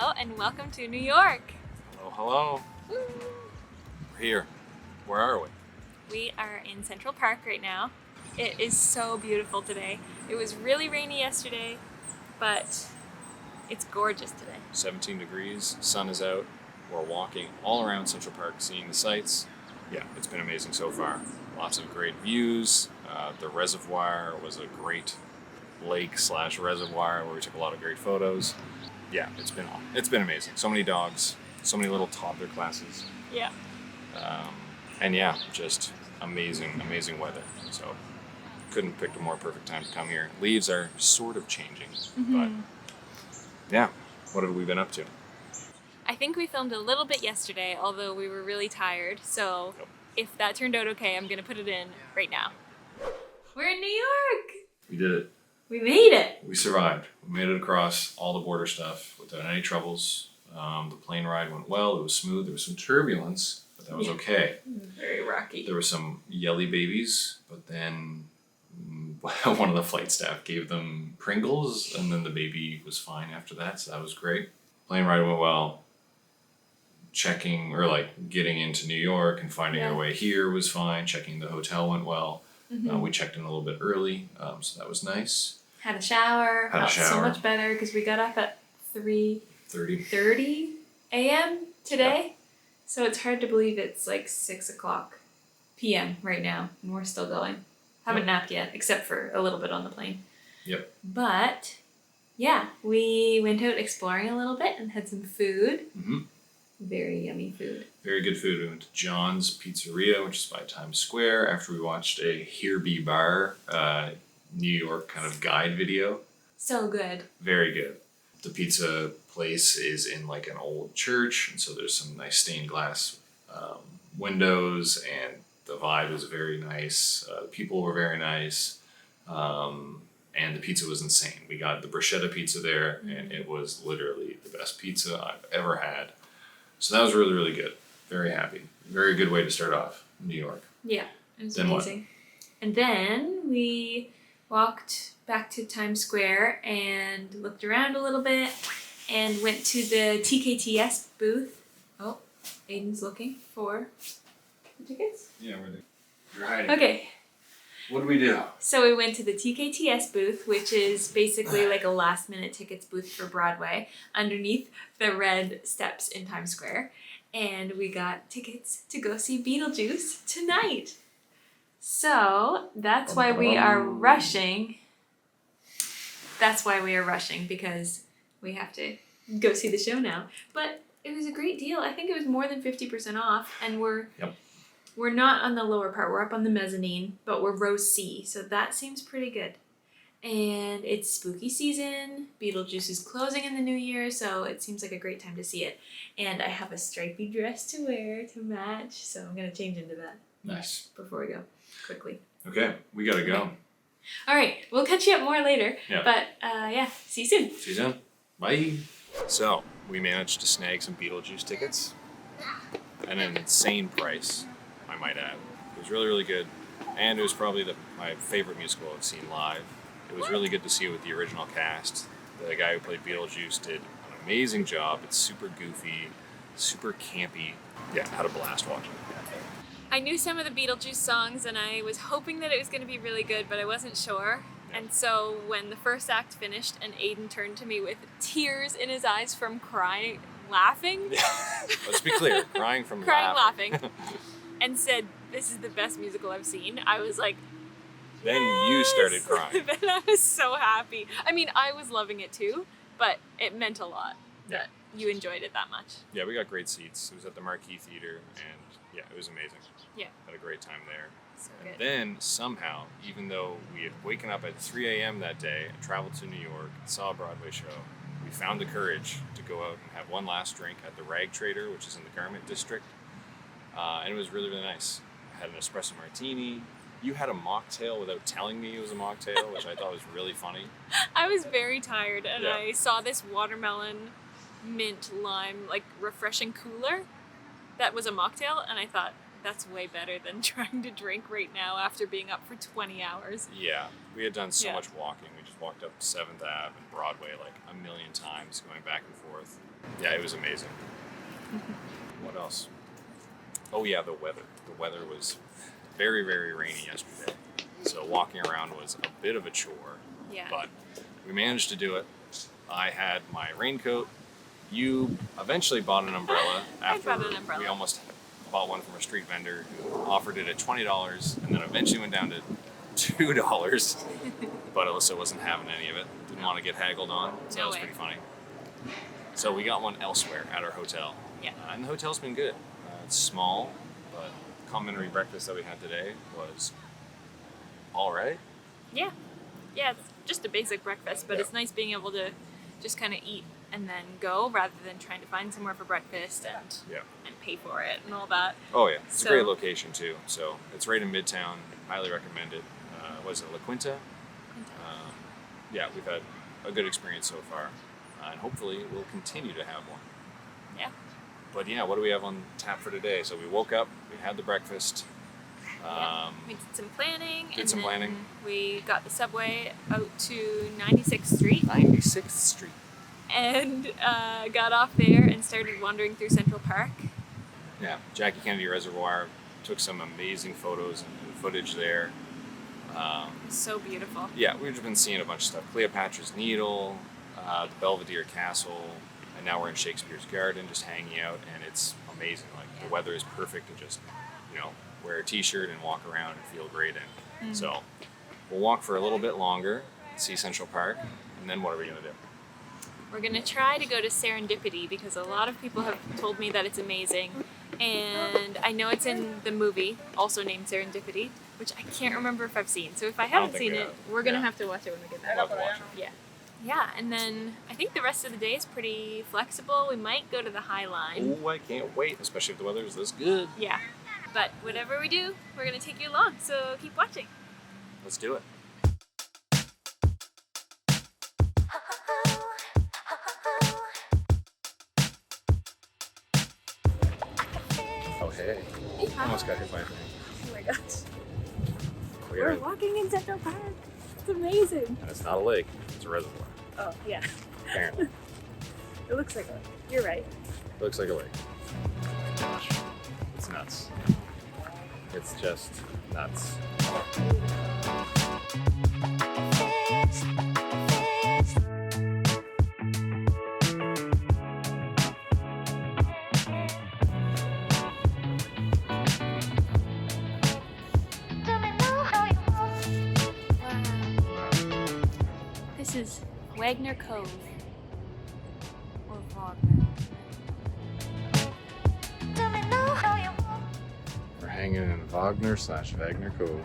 Hello and welcome to New York. Hello, hello. We're here. Where are we? We are in Central Park right now. It is so beautiful today. It was really rainy yesterday, but it's gorgeous today. 17 degrees, sun is out. We're walking all around Central Park, seeing the sights. Yeah, it's been amazing so far. Lots of great views. The reservoir was a great lake/reservoir where we took a lot of great photos. Yeah, it's been amazing. So many dogs, so many little toddler classes. Yeah. And yeah, just amazing weather. So couldn't pick a more perfect time to come here. Leaves are sort of changing, but yeah. What have we been up to? I think we filmed a little bit yesterday, although we were really tired. So if that turned out okay, I'm gonna put it in right now. We're in New York! We did it. We made it! We survived. We made it across all the border stuff without any troubles. The plane ride went well. It was smooth. There was some turbulence, but that was okay. Very rocky. There were some yelly babies, but then one of the flight staff gave them Pringles, and then the baby was fine after that, so that was great. Plane ride went well. Getting into New York and finding our way here was fine. Checking the hotel went well. We checked in a little bit early, so that was nice. Had a shower. Felt so much better because we got up at 3:30 a.m. today. Yep. So it's hard to believe it's like 6 p.m. right now, and we're still going. Haven't napped yet, except for a little bit on the plane. Yep. But yeah, we went out exploring a little bit and had some food. Very yummy food. Very good food. We went to John's Pizzeria, which is by Times Square, after we watched a Here Be Bar New York kind of guide video. So good. Very good. The pizza place is in like an old church, and so there's some nice stained glass windows, and the vibe was very nice. The people were very nice, and the pizza was insane. We got the bruschetta pizza there, and it was literally the best pizza I've ever had. So that was really, really good. Very happy. Very good way to start off in New York. Yeah, it was amazing. And then we walked back to Times Square and looked around a little bit and went to the TKTS booth. Oh, Aidan's looking for the tickets? Yeah, you're hiding. Okay. What did we do? So we went to the TKTS booth, which is basically like a last-minute tickets booth for Broadway, underneath the red steps in Times Square. And we got tickets to go see Beetlejuice tonight. So that's why we are rushing. That's why we are rushing, because we have to go see the show now. But it was a great deal. I think it was more than 50% off, and we're not on the lower part. We're up on the mezzanine, but we're row C, so that seems pretty good. And it's spooky season. Beetlejuice is closing in the new year, so it seems like a great time to see it. And I have a stripy dress to wear to match, so I'm going to change into that. Nice. Before we go, quickly. Okay, we got to go. All right, we'll catch you up more later. Yeah. But yeah, see you soon. See you soon. Bye. So, we managed to snag some Beetlejuice tickets at an insane price, I might add. It was really, really good, and it was probably my favorite musical I've seen live. It was really good to see it with the original cast. The guy who played Beetlejuice did an amazing job. It's super goofy, super campy. Yeah, had a blast watching it. I knew some of the Beetlejuice songs, and I was hoping that it was going to be really good, but I wasn't sure. Yeah. And so when the first act finished and Aidan turned to me with tears in his eyes from laughing. Let's be clear, crying laughing. And said, "This is the best musical I've seen." I was like, then you started crying. Then I was so happy. I mean, I was loving it too, but it meant a lot that you enjoyed it that much. Yeah, we got great seats. It was at the Marquee Theater, and yeah, it was amazing. Yeah. Had a great time there. So and then somehow, even though we had woken up at 3 a.m. that day and traveled to New York and saw a Broadway show, we found the courage to go out and have one last drink at the Rag Trader, which is in the Garment District. And it was really, really nice. I had an espresso martini. You had a mocktail without telling me it was a mocktail, which I thought was really funny. I was very tired, and I saw this watermelon, mint, lime, like refreshing cooler that was a mocktail, and I thought, that's way better than trying to drink right now after being up for 20 hours. Yeah, we had done so much walking. We just walked up 7th Ave and Broadway like a million times, going back and forth. Yeah, it was amazing. What else? Oh yeah, the weather. The weather was very, very rainy yesterday. So walking around was a bit of a chore. Yeah. But we managed to do it. I had my raincoat. You eventually bought an umbrella after bought an umbrella. we almost bought one from a street vendor who offered it at $20 and then eventually went down to $2. But Alyssa wasn't having any of it. Didn't want to get haggled on. So No that was way. pretty funny. So we got one elsewhere at our hotel. Yeah. And the hotel's been good. It's small, but the complimentary breakfast that we had today was all right. Yeah. Yeah, it's just a basic breakfast, but Yeah. it's nice being able to just kind of eat and then go rather than trying to find somewhere for breakfast Yeah. and pay for it and all that. Oh yeah, it's So- a great location too. So it's right in Midtown. Highly recommend it. Was it La Quinta? Yeah, we've had a good experience so far, and hopefully we'll continue to have one. Yeah. But yeah, what do we have on tap for today? So we woke up, we had the breakfast. We did some planning. Did and some then planning. We got the subway out to 96th Street 96th Street. and got off there and started wandering through Central Park. Yeah, Jackie Kennedy Reservoir. Took some amazing photos and footage there. So beautiful. Yeah, we've just been seeing a bunch of stuff. Cleopatra's Needle, the Belvedere Castle, and now we're in Shakespeare's Garden just hanging out, and it's amazing. Like, the weather is perfect to just, wear a t-shirt and walk around and feel great in. So we'll walk for a little bit longer, see Central Park, and then what are we going to do? We're going to try to go to Serendipity because a lot of people have told me that it's amazing. And I know it's in the movie, also named Serendipity, which I can't remember if I've seen. So if I haven't think seen we it, have. we're going to Yeah. have to watch it when we get We'll back. have to watch it. Yeah. Yeah, and then I think the rest of the day is pretty flexible. We might go to the High Line. Oh, I can't wait, especially if the weather is this good. Yeah. But whatever we do, we're going to take you along. So keep watching. Let's do it. Oh, hey. Almost got hit by a thing. Oh my gosh. We're We're walking in Central Park. It's amazing. And it's not a lake, it's a reservoir, Oh, yeah. apparently. It looks like one. You're right. It looks like a lake. Gosh, it's nuts. It's just nuts. This is Wagner Cove. Or Wagner. We're hanging in Wagner/Wagner Cove.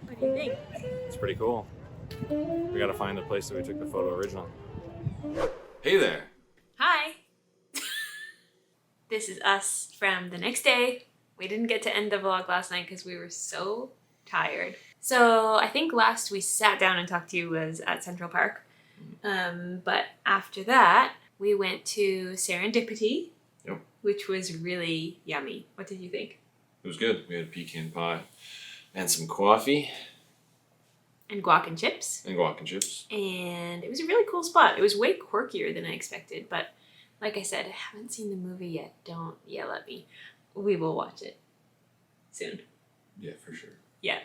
What do you think? It's pretty cool. We gotta find the place that we took the photo original. Hey there! Hi! This is us from the next day. We didn't get to end the vlog last night because we were so tired. So I think last we sat down and talked to you was at Central Park. But after that, we went to Serendipity, Yep. which was really yummy. What did you think? It was good. We had pecan pie and some coffee And guac and chips. and guac and chips. And it was a really cool spot. It was way quirkier than I expected, but like I said, I haven't seen the movie yet. Don't yell at me. We will watch it soon. Yeah, for sure. Yeah.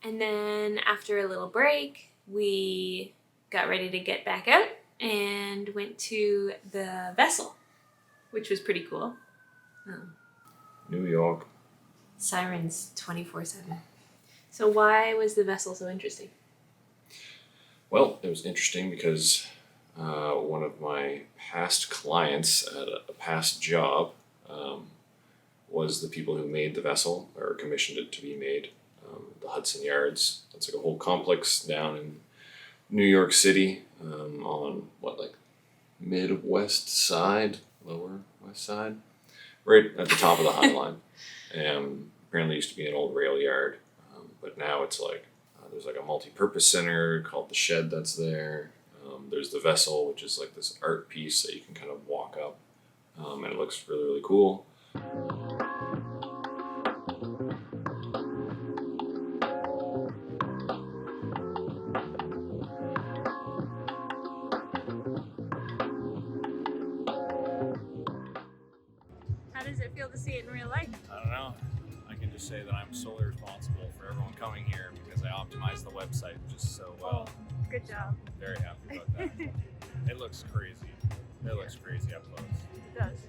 And then after a little break, we got ready to get back out and went to the vessel, which was pretty cool. New York. Sirens 24/7. So why was the vessel so interesting? Well, it was interesting because one of my past clients at a past job was the people who made the vessel or commissioned it to be made. The Hudson Yards. That's like a whole complex down in New York City on Midwest side, lower west side, right at the top of the High Line. And apparently used to be an old rail yard, but now it's like there's like a multi-purpose center called the Shed that's there. There's the vessel, which is like this art piece that you can kind of walk up, and it looks really, really cool. How does it feel to see it in real life? I don't know. I can just say that I'm solely responsible for everyone coming here because I optimized the website just so well. Good job. Very happy about that. It looks crazy. It looks crazy up close. It does.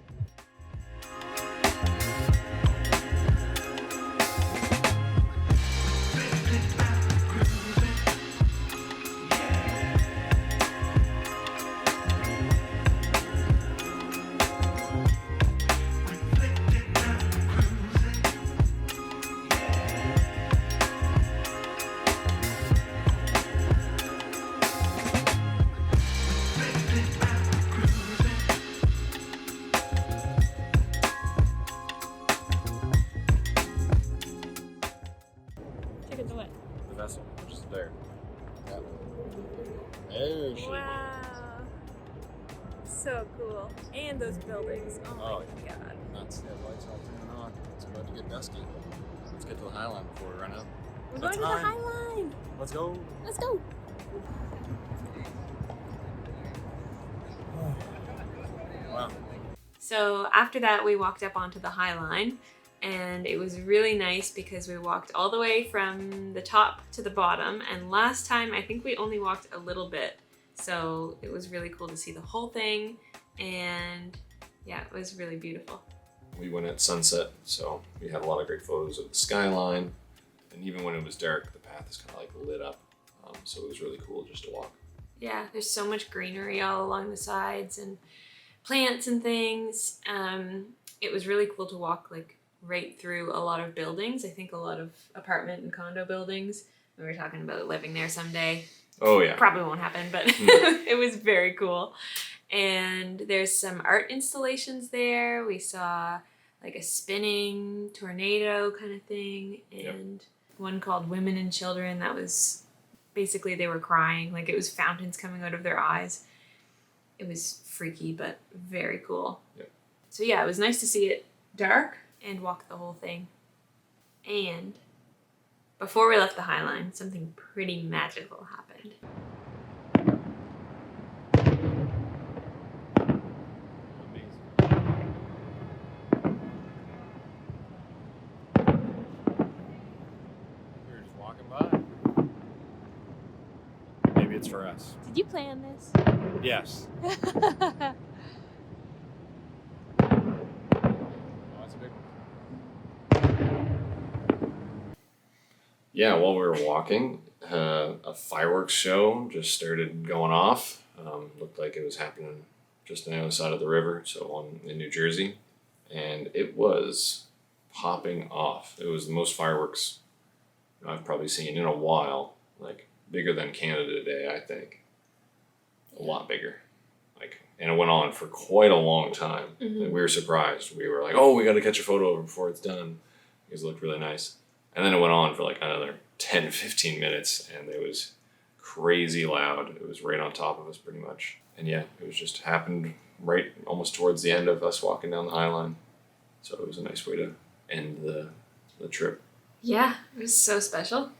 Chickens away. The vessel, just there. There she is. Wow. So cool. And those buildings. Oh my god. Nuts. Yeah, the lights all turning on. It's about to get dusky. Let's get to the High Line before we run out. We're going to the High Line. Let's go. Let's go. Wow. So after that, we walked up onto the High Line, and it was really nice because we walked all the way from the top to the bottom. And last time, I think we only walked a little bit. So it was really cool to see the whole thing. And yeah, it was really beautiful. We went at sunset, so we had a lot of great photos of the skyline. And even when it was dark, the path is kind of like lit up. So it was really cool just to walk. Yeah, there's so much greenery all along the sides and plants and things. It was really cool to walk like right through a lot of buildings. I think a lot of apartment and condo buildings. We were talking about living there someday. Oh yeah. Probably won't happen, but it was very cool. And there's some art installations there. We saw like a spinning tornado kind of thing, and one called Women and Children that was basically they were crying, like it was fountains coming out of their eyes. It was freaky, but very cool. Yep. So yeah, it was nice to see it dark and walk the whole thing. And before we left the High Line, something pretty magical happened. We were just walking by. Maybe it's for us. Did you plan this? Yes. Oh, that's a big one. Yeah, while we were walking, a fireworks show just started going off. Looked like it was happening just on the other side of the river, so in New Jersey. And it was popping off. It was the most fireworks I've probably seen in a while. Like, bigger than Canada Day, I think. A lot bigger. And it went on for quite a long time. Mm-hmm. And we were surprised. We were like, oh, we got to catch a photo of it before it's done. Because it looked really nice. And then it went on for like another 10 to 15 minutes. And it was crazy loud. It was right on top of us pretty much. And yeah, it was just happened right almost towards the end of us walking down the High Line. So it was a nice way to end the trip. Yeah, it was so special.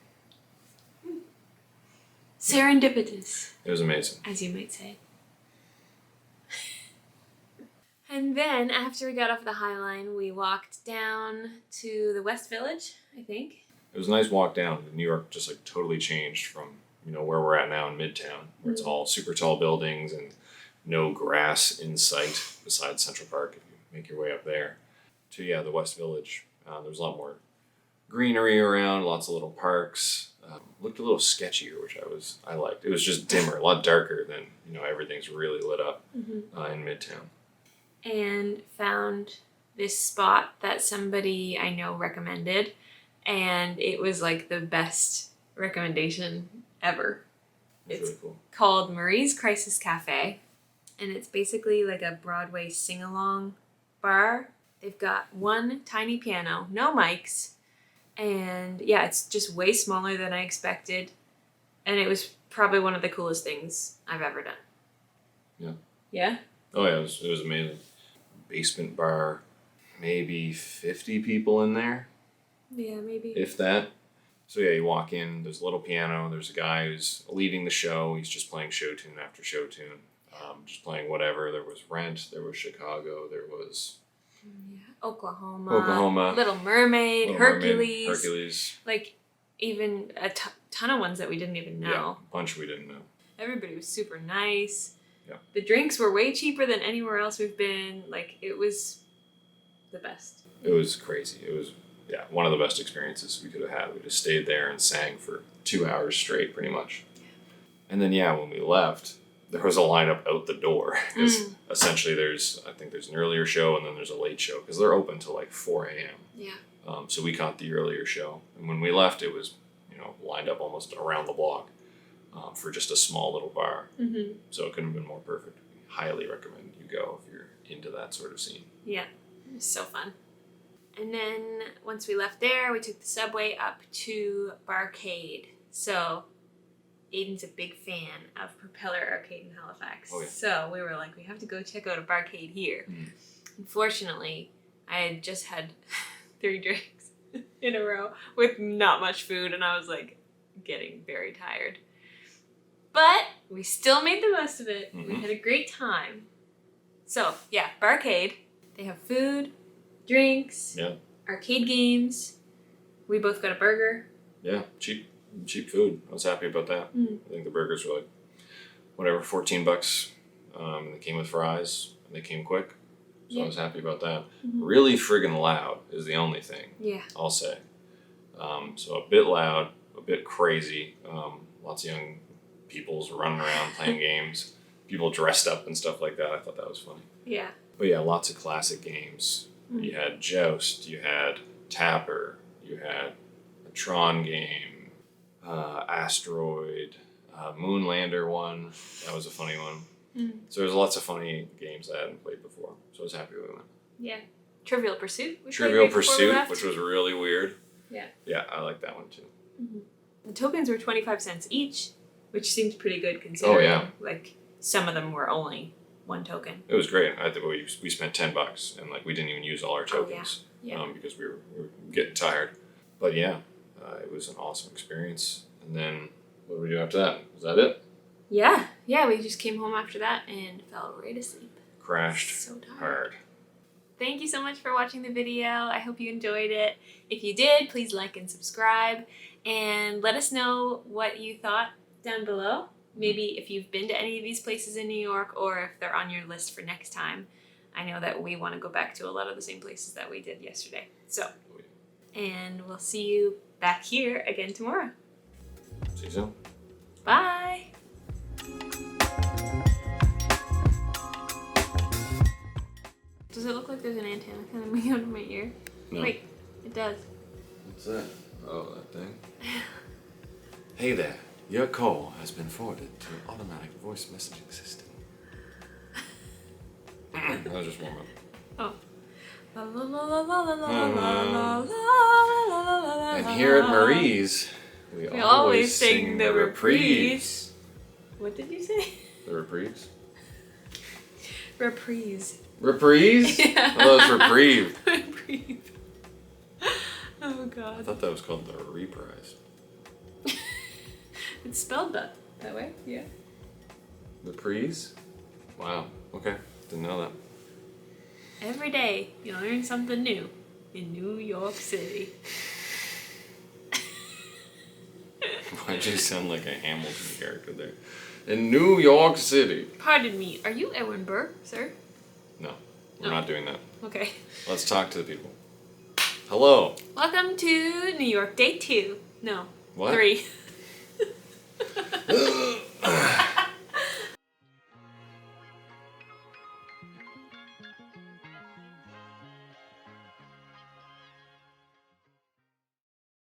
Serendipitous, It was amazing. as you might say. And then, after we got off the High Line, we walked down to the West Village, I think. It was a nice walk down. New York just like totally changed from, you know, where we're at now in Midtown, where it's all super tall buildings and no grass in sight besides Central Park if you make your way up there. To, yeah, the West Village. There's a lot more greenery around, lots of little parks. Looked a little sketchier, which I liked. It was just dimmer, a lot darker than, you know, everything's really lit up in Midtown. And found this spot that somebody I know recommended, and it was like the best recommendation ever. It's really cool. Called Marie's Crisis Cafe, and it's basically like a Broadway sing-along bar. They've got one tiny piano, no mics, and yeah, it's just way smaller than I expected, and it was probably one of the coolest things I've ever done. Yeah. Yeah? Oh yeah, it was amazing. Basement bar, maybe 50 people in there, Yeah, maybe. if that. So yeah, you walk in, there's a little piano, there's a guy who's leading the show, he's just playing show tune after show tune, just playing whatever. There was Rent, there was Chicago, there was Oklahoma, Little Mermaid, Little Hercules. Mermaid, Hercules. Like, even a ton of ones that we didn't even know. Yeah, a bunch we didn't know. Everybody was super nice. Yeah. The drinks were way cheaper than anywhere else we've been. Like, it was the best. It was crazy. It was, yeah, one of the best experiences we could have had. We just stayed there and sang for 2 hours straight, pretty much. And then, yeah, when we left, there was a lineup out the door. Because essentially I think there's an earlier show and then there's a late show. Because they're open till like 4 a.m. Yeah. So we caught the earlier show. And when we left, it was, you know, lined up almost around the block for just a small little bar. Mm-hmm. So it couldn't have been more perfect. We highly recommend you go if you're into that sort of scene. Yeah. It was so fun. And then once we left there, we took the subway up to Barcade. So Aidan's a big fan of Propeller Arcade in Halifax. Oh, yeah. So we were like, we have to go check out a Barcade here. Unfortunately, I had just had 3 drinks in a row with not much food, and I was like getting very tired. But we still made the most of it. We had a great time. So, yeah, Barcade. They have food, drinks, arcade games. We both got a burger. Yeah, cheap food. I was happy about that. I think the burgers were like, whatever, $14. And they came with fries, and they came quick. So I was happy about that. Really friggin' loud is the only thing, I'll say. So a bit loud, a bit crazy. Lots of young people's running around playing games. People dressed up and stuff like that. I thought that was funny. Yeah. But yeah, lots of classic games. You had Joust, you had Tapper, you had a Tron game, Asteroid, Moonlander one. That was a funny one. So there's lots of funny games I hadn't played before. So I was happy with them. Yeah. Trivial Pursuit. Trivial Pursuit, which was really weird. Yeah. Yeah, I like that one too. The tokens were 25 cents each, which seemed pretty good considering like some of them were only 1 token. It was great. I think we spent $10 and like we didn't even use all our tokens because we were getting tired. But yeah, it was an awesome experience. And then what did we do after that? Was that it? Yeah. Yeah, we just came home after that and fell right asleep. Crashed So tired. hard. Thank you so much for watching the video. I hope you enjoyed it. If you did, please like and subscribe. And let us know what you thought down below. Maybe if you've been to any of these places in New York or if they're on your list for next time. I know that we want to go back to a lot of the same places that we did yesterday. So, and we'll see you back here again tomorrow. See you soon. Bye. Does it look like there's an antenna coming out of my ear? No. Wait, it does. What's that? Oh, that thing. Hey there. Your call has been forwarded to an automatic voice messaging system. That was just warm up. Oh. La la la la la la la la la la. And here at Marie's, we always sing the reprise. What did you say? The reprise? Reprise. Reprise? Yeah. Oh, that was reprieve. Reprieve. Oh I god. thought that was called the reprise. It's spelled that way, yeah. Reprise? Wow. Okay. Didn't know that. Every day you learn something new in New York City. Why'd you sound like a Hamilton character there? In New York City. Pardon me, are you Edwin Burr, sir? No, we're No. not doing that. Okay. Let's talk to the people. Hello. Welcome to New York Day 2. No. What? 3.